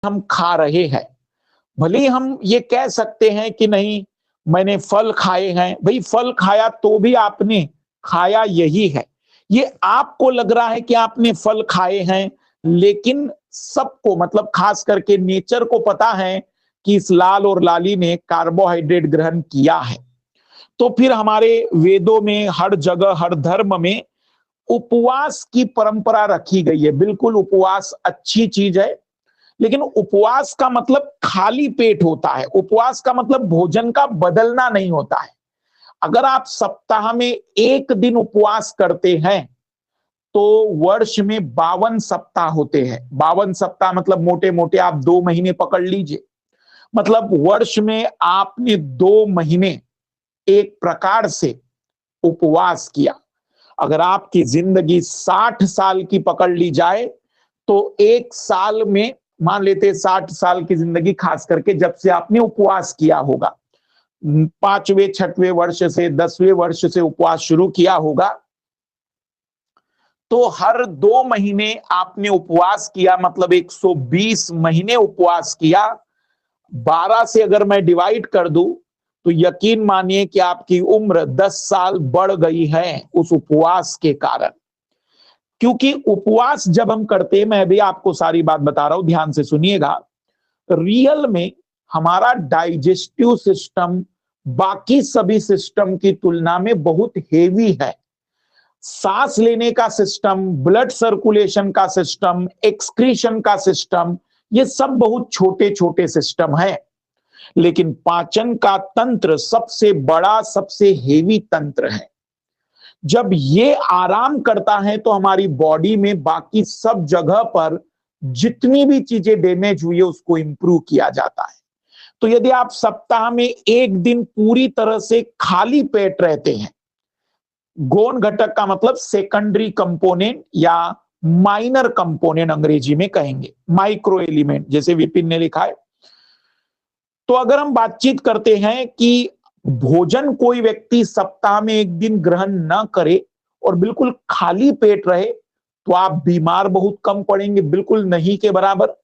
हम खा रहे हैं, भले ही हम ये कह सकते हैं कि नहीं मैंने फल खाए हैं, भाई फल खाया तो भी आपने खाया यही है। ये आपको लग रहा है कि आपने फल खाए हैं, लेकिन सबको मतलब खास करके नेचर को पता है कि इस लाल और लाली ने कार्बोहाइड्रेट ग्रहण किया है। तो फिर हमारे वेदों में हर जगह हर धर्म में उपवास की परंपरा रखी गई है। बिल्कुल उपवास अच्छी चीज है, लेकिन उपवास का मतलब खाली पेट होता है, उपवास का मतलब भोजन का बदलना नहीं होता है। अगर आप सप्ताह में एक दिन उपवास करते हैं तो वर्ष में 52 सप्ताह होते हैं। 52 सप्ताह मतलब मोटे मोटे आप 2 महीने पकड़ लीजिए, मतलब वर्ष में आपने 2 महीने एक प्रकार से उपवास किया। अगर आपकी जिंदगी 60 साल की पकड़ ली जाए तो एक साल में मान लेते 60 साल की जिंदगी खास करके जब से आपने उपवास किया होगा, 5वें 6वें वर्ष से 10वें वर्ष से उपवास शुरू किया होगा, तो हर 2 महीने आपने उपवास किया, मतलब 120 महीने उपवास किया। 12 से अगर मैं डिवाइड कर दूं तो यकीन मानिए कि आपकी उम्र 10 साल बढ़ गई है उस उपवास के कारण। क्योंकि उपवास जब हम करते हैं, मैं अभी आपको सारी बात बता रहा हूं, ध्यान से सुनिएगा, रियल में हमारा डाइजेस्टिव सिस्टम बाकी सभी सिस्टम की तुलना में बहुत हेवी है। सांस लेने का सिस्टम, ब्लड सर्कुलेशन का सिस्टम, एक्सक्रीशन का सिस्टम, ये सब बहुत छोटे छोटे सिस्टम है, लेकिन पाचन का तंत्र सबसे बड़ा सबसे हेवी तंत्र है। जब ये आराम करता है तो हमारी बॉडी में बाकी सब जगह पर जितनी भी चीजें डैमेज हुई है उसको इंप्रूव किया जाता है। तो यदि आप सप्ताह में एक दिन पूरी तरह से खाली पेट रहते हैं, गौण घटक का मतलब सेकेंडरी कंपोनेंट या माइनर कंपोनेंट अंग्रेजी में कहेंगे, माइक्रो एलिमेंट जैसे विपिन ने लिखा है। तो अगर हम बातचीत करते हैं कि भोजन कोई व्यक्ति सप्ताह में एक दिन ग्रहण न करे और बिल्कुल खाली पेट रहे, तो आप बीमार बहुत कम पड़ेंगे, बिल्कुल नहीं के बराबर।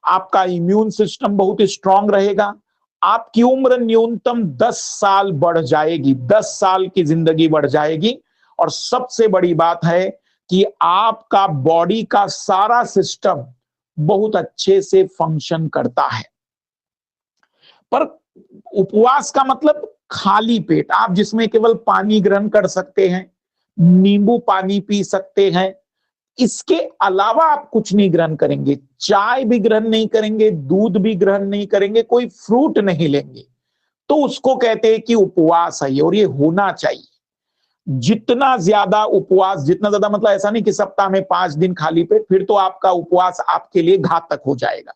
आपका इम्यून सिस्टम बहुत स्ट्रांग रहेगा। आपकी उम्र न्यूनतम 10 साल बढ़ जाएगी, 10 साल की जिंदगी बढ़ जाएगी। और सबसे बड़ी बात है कि आपका बॉडी का सारा सिस्टम बहुत अच्छे से फंक्शन करता है। पर उपवास का मतलब खाली पेट, आप जिसमें केवल पानी ग्रहण कर सकते हैं, नींबू पानी पी सकते हैं, इसके अलावा आप कुछ नहीं ग्रहण करेंगे, चाय भी ग्रहण नहीं करेंगे, दूध भी ग्रहण नहीं करेंगे, कोई फ्रूट नहीं लेंगे, तो उसको कहते हैं कि उपवास है। और ये होना चाहिए। जितना ज्यादा उपवास, जितना ज्यादा मतलब ऐसा नहीं कि सप्ताह में 5 दिन खाली पेट, फिर तो आपका उपवास आपके लिए घातक हो जाएगा।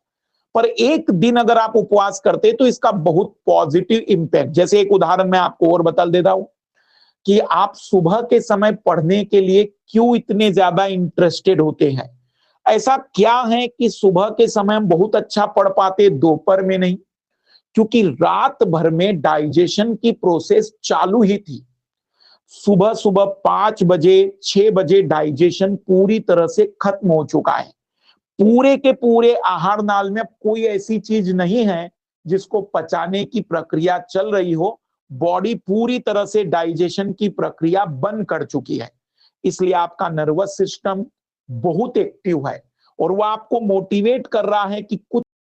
पर एक दिन अगर आप उपवास करते तो इसका बहुत पॉजिटिव इंपैक्ट, जैसे एक उदाहरण मैं आपको और बता देता हूं कि आप सुबह के समय पढ़ने के लिए क्यों इतने ज्यादा इंटरेस्टेड होते हैं। ऐसा क्या है कि सुबह के समय हम बहुत अच्छा पढ़ पाते, दोपहर में नहीं? क्योंकि रात भर में डाइजेशन की प्रोसेस चालू ही थी। सुबह सुबह 5 बजे 6 बजे डाइजेशन पूरी तरह से खत्म हो चुका है। पूरे के पूरे आहार नाल में कोई ऐसी चीज नहीं है जिसको पचाने की प्रक्रिया चल रही हो। बॉडी पूरी तरह से डाइजेशन की प्रक्रिया बंद कर चुकी है। इसलिए आपका नर्वस सिस्टम बहुत एक्टिव है और वो आपको मोटिवेट कर रहा है कि कुछ